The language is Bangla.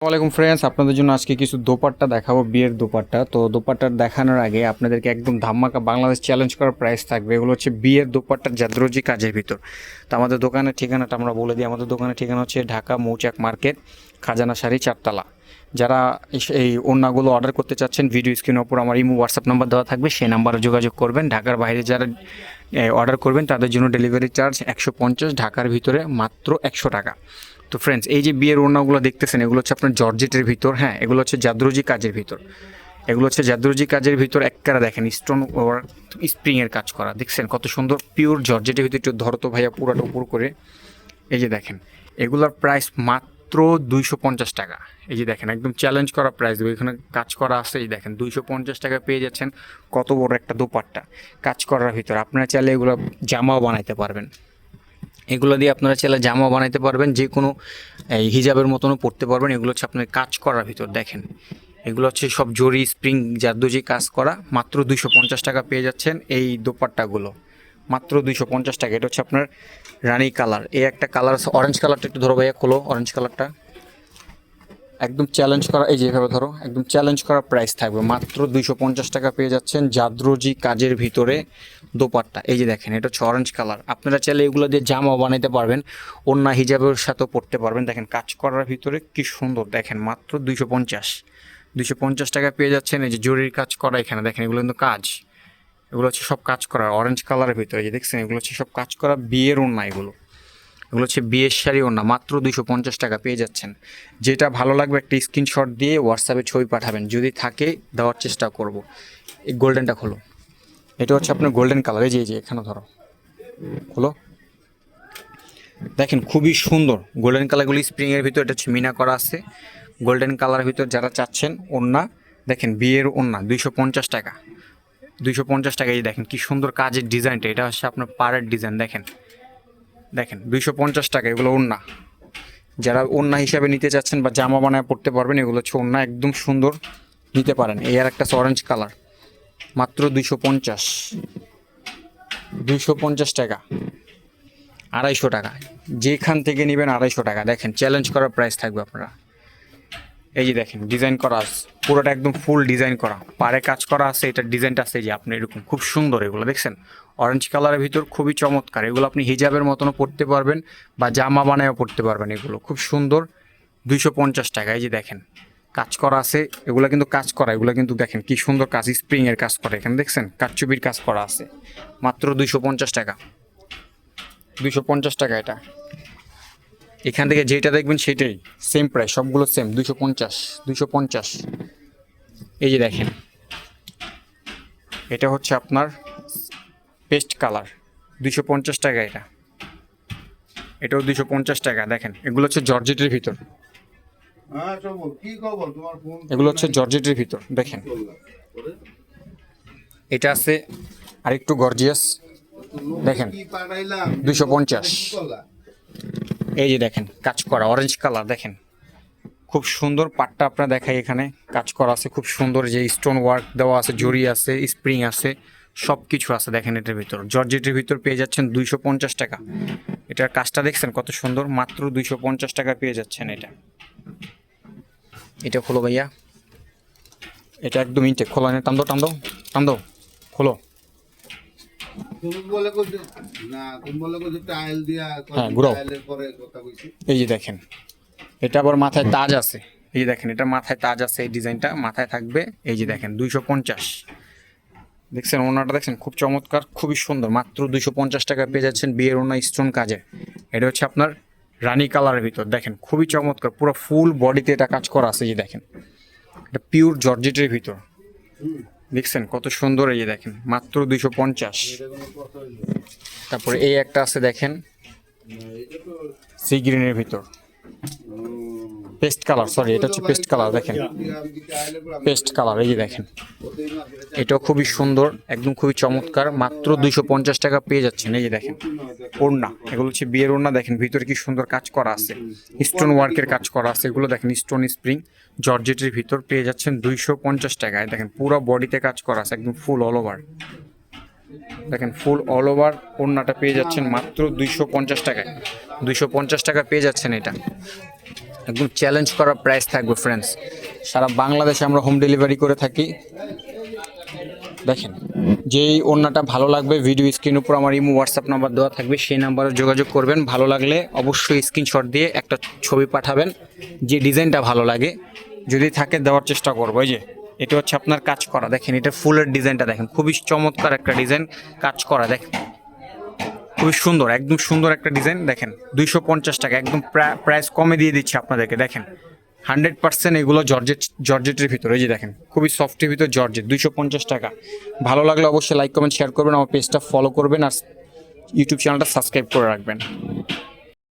ওয়ালাইকুম ফ্রেন্ডস, আপনাদের জন্য আজকে কিছু দোপাট্টা দেখাবো, বিয়ের দোপাট্টা। তো দোপাট্টা দেখানোর আগে আপনাদেরকে একদম ধামাকা বাংলাদেশ চ্যালেঞ্জ করার প্রাইস থাকবে। এগুলো হচ্ছে বিয়ের দোপাট্টার জাদ্রজি কাজের ভিতর। তো আমাদের দোকানের ঠিকানাটা আমরা বলে দিই। আমাদের দোকানের ঠিকানা হচ্ছে ঢাকা মৌচাক মার্কেট, খাজানা শাড়ি, 4তলা। যারা এই ওড়নাগুলো অর্ডার করতে চাচ্ছেন, ভিডিও স্ক্রিনের ওপর আমার ইমো হোয়াটসঅ্যাপ নাম্বার দেওয়া থাকবে, সেই নাম্বারে যোগাযোগ করবেন। ঢাকার বাইরে যারা অর্ডার করবেন তাদের জন্য ডেলিভারি চার্জ 150, ঢাকার ভিতরে মাত্র 100 টাকা। তো ফ্রেন্ডস, এই যে বিয়ের ওড়নাগুলো দেখতেছেন, এগুলো হচ্ছে আপনার জর্জেটের ভিতর। হ্যাঁ, এগুলো হচ্ছে জাদ্রজি কাজের ভিতর। এগুলো হচ্ছে জাদ্রজি কাজের ভিতর। একবারে দেখেন স্টোন ওয়ার্ক, স্প্রিংয়ের কাজ করা। দেখছেন কত সুন্দর পিওর জর্জেটের ভিতর। একটু ধরো তো ভাইয়া পুরাটা উপর করে। এই যে দেখেন, এগুলোর প্রাইস মাত্র 250 টাকা। এই যে দেখেন, একদম চ্যালেঞ্জ করা প্রাইস দেবো। এখানে কাজ করা আছে। এই দেখেন 250 টাকা পেয়ে যাচ্ছেন কত বড় একটা দোপাট্টা কাজ করার ভিতর। আপনারা চাইলে এগুলো জামাও বানাইতে পারবেন। এগুলো দিয়ে আপনারা চাইলে জামাও বানাইতে পারবেন, যে কোনো এই হিজাবের মতনও পরতে পারবেন। এগুলো হচ্ছে আপনার কাজ করার ভিতর। দেখেন, এগুলো হচ্ছে সব জরি স্প্রিং জারদোজি কাজ করা। মাত্র 250 টাকা পেয়ে যাচ্ছেন এই দোপাট্টাগুলো, মাত্র 250 টাকা। এটা হচ্ছে আপনার রানী কালার। এই একটা কালার আছে, অরেঞ্জ কালারটা একটু ধরো ভাইয়া, খোলো অরেঞ্জ কালারটা। একদম চ্যালেঞ্জ করা, এই যে এভাবে ধরো, একদম চ্যালেঞ্জ করা প্রাইস থাকবে। মাত্র 250 টাকা পেয়ে যাচ্ছেন জাদ্রজি কাজের ভিতরে দোপাট্টা। এই যে দেখেন, এটা হচ্ছে অরেঞ্জ কালার। আপনারা চাইলে এগুলো দিয়ে জামাও বানাইতে পারবেন, ওড়না হিজাবের সাথেও পরতে পারবেন। দেখেন কাজ করার ভিতরে কি সুন্দর। দেখেন মাত্র 250 টাকা পেয়ে যাচ্ছেন। এই যে জরির কাজ করা, এখানে দেখেন এগুলো কিন্তু কাজ, এগুলো হচ্ছে সব কাজ করা অরেঞ্জ কালারের ভিতরে। যে দেখছেন, এগুলো হচ্ছে সব কাজ করা বিয়ের ওড়না। এগুলো হচ্ছে বিয়ের শাড়ি ওড়না। মাত্র 250 টাকা পেয়ে যাচ্ছেন। যেটা ভালো লাগবে একটা স্ক্রিনশট দিয়ে হোয়াটসঅ্যাপে ছবি পাঠাবেন, যদি থাকে দেওয়ার চেষ্টা করব। এই গোল্ডেনটা খোলো, এটা হচ্ছে আপনার গোল্ডেন কালার। এই যে এখানে ধরো, খোলো। দেখেন খুবই সুন্দর গোল্ডেন কালারগুলি স্প্রিংয়ের ভিতর। এটা হচ্ছে মিনা করা আছে গোল্ডেন কালারের ভিতর। যারা চাচ্ছেন ওড়না, দেখেন বিয়ের ওড়না 250 টাকা। 250 টাকা। এই দেখেন কি সুন্দর কাজের ডিজাইনটা। এটা হচ্ছে আপনার পাড়ের ডিজাইন। দেখেন 250 টাকা এগুলো ওড়না। যারা ওড়না হিসাবে নিতে চাচ্ছেন বা জামা বানায় পড়তে পারবেন, এগুলো হচ্ছে ওড়না, একদম সুন্দর নিতে পারেন। এই আর একটা অরেঞ্জ কালার, মাত্র 250 টাকা, 250 টাকা। যেখান থেকে নেবেন 250 টাকা। দেখেন চ্যালেঞ্জ করার প্রাইস থাকবে আপনারা। এই যে দেখেন ডিজাইন করা আছে, পুরোটা একদম ফুল ডিজাইন করা, পাড়ে কাজ করা আছে। এটার ডিজাইনটা আছে যে আপনি এরকম খুব সুন্দর। এগুলো দেখছেন অরেঞ্জ কালারের ভিতর, খুবই চমৎকার। এগুলো আপনি হিজাবের মতনও পরতে পারবেন বা জামা বানায়ও পরতে পারবেন। এগুলো খুব সুন্দর, 250 টাকা। এই যে দেখেন কাজ করা আছে, এগুলো কিন্তু কাজ করা। এগুলো কিন্তু দেখেন কি সুন্দর কাজ, স্প্রিংয়ের কাজ করা। এখানে দেখছেন কারচুপির কাজ করা আছে। মাত্র 250 টাকা, 250 টাকা এটা। এখান থেকে যেটা দেখবেন সেটাই সেম প্রাইস, সবগুলো সেম 250। এই যে দেখেন, এটা হচ্ছে আপনার পেস্ট কালার, 250 টাকা এটা। এটাও 250 টাকা। দেখেন এগুলো হচ্ছে জর্জেটের ভিতর। এগুলো হচ্ছে জর্জেটের ভিতর। দেখেন এটা আছে আরেকটু গর্জিয়াস। দেখেন 250। এই যে দেখেন কাজ করা অরেঞ্জ কালার। দেখেন খুব সুন্দর পাটটা আপনারা দেখাই, এখানে কাজ করা আছে খুব সুন্দর। যে স্টোন ওয়ার্ক দেওয়া আছে, জরি আছে, স্প্রিং আছে, সব কিছু আছে। দেখেন এটার ভিতর জর্জেটের ভিতর পেয়ে যাচ্ছেন 250 টাকা। এটার কাজটা দেখছেন কত সুন্দর, মাত্র 250 টাকা পেয়ে যাচ্ছেন এটা। এটা খোলো ভাইয়া, এটা একদম ইনটেক। খোলো, টান দাও, খোলো। হ্যাঁ ঘুরাও। এই যে দেখেন, এটা আবার মাথায় তাজ আছে। এই যে দেখেন, এটা মাথায় তাজ আছে, এই ডিজাইনটা মাথায় থাকবে। এই যে দেখেন 250। দেখছেন ওনাটা, দেখছেন খুব চমৎকার, খুবই সুন্দর। মাত্র 250 টাকা পেয়ে যাচ্ছেন বিয়ের ওনা স্টোন কাজে। এটা হচ্ছে আপনার রানী কালারের ভিতর। দেখেন খুবই চমৎকার, পুরো ফুল বডিতে এটা কাজ করা আছে। এই যে দেখেন, এটা পিওর জর্জেটের ভিতর। দেখছেন কত সুন্দর। এই যে দেখেন মাত্র 250। তারপরে এই একটা আছে দেখেন সি গ্রিনের ভিতর, পেস্ট কালার, সরি এটা হচ্ছে পেস্ট কালার। দেখেন পেস্ট কালার। এই যে দেখেন, এটাও খুবই সুন্দর, একদম খুবই চমৎকার। মাত্র 250 টাকা পেয়ে যাচ্ছেন। এই যে দেখেন ওড়না, এগুলো হচ্ছে বিয়ের ওড়না। দেখেন ভিতরে কি সুন্দর কাজ করা আছে, স্টোন ওয়ার্কের কাজ করা আছে। এগুলো দেখেন স্টোন স্প্রিং জর্জেটের ভিতর পেয়ে যাচ্ছেন 250 টাকায়। দেখেন পুরো বডিতে কাজ করা আছে, একদম ফুল অল ওভার। দেখেন ফুল অল ওভার ওড়নাটা পেয়ে যাচ্ছেন মাত্র 250 টাকায়। 250 টাকা পেয়ে যাচ্ছেন এটা। একদম চ্যালেঞ্জ করা প্রাইস থাকবে ফ্রেন্ডস। সারা বাংলাদেশে আমরা হোম ডেলিভারি করে থাকি। দেখেন, যেই ওড়নাটা ভালো লাগবে ভিডিও স্ক্রিন উপর আমার ইমো হোয়াটসঅ্যাপ নাম্বার দেওয়া থাকবে, সেই নাম্বারে যোগাযোগ করবেন। ভালো লাগলে অবশ্যই স্ক্রিনশট দিয়ে একটা ছবি পাঠাবেন, যে ডিজাইনটা ভালো লাগে যদি থাকে দেওয়ার চেষ্টা করবো। এই যে এটা হচ্ছে আপনার কাজ করা, দেখেন এটা ফুলের ডিজাইনটা দেখেন, খুবই চমৎকার একটা ডিজাইন কাজ করা, দেখেন খুবই সুন্দর, একদম সুন্দর একটা ডিজাইন। দেখেন 250 টাকা, একদম প্রাইস কমে দিয়ে দিচ্ছি আপনাদেরকে। দেখেন 100% এগুলো জর্জেটের ভিতরে, এই যে দেখেন খুবই সফটের ভিতরে জর্জেট, 250 টাকা। ভালো লাগলে অবশ্যই লাইক কমেন্ট শেয়ার করবেন, আমার পেজটা ফলো করবেন আর ইউটিউব চ্যানেলটা সাবস্ক্রাইব করে রাখবেন।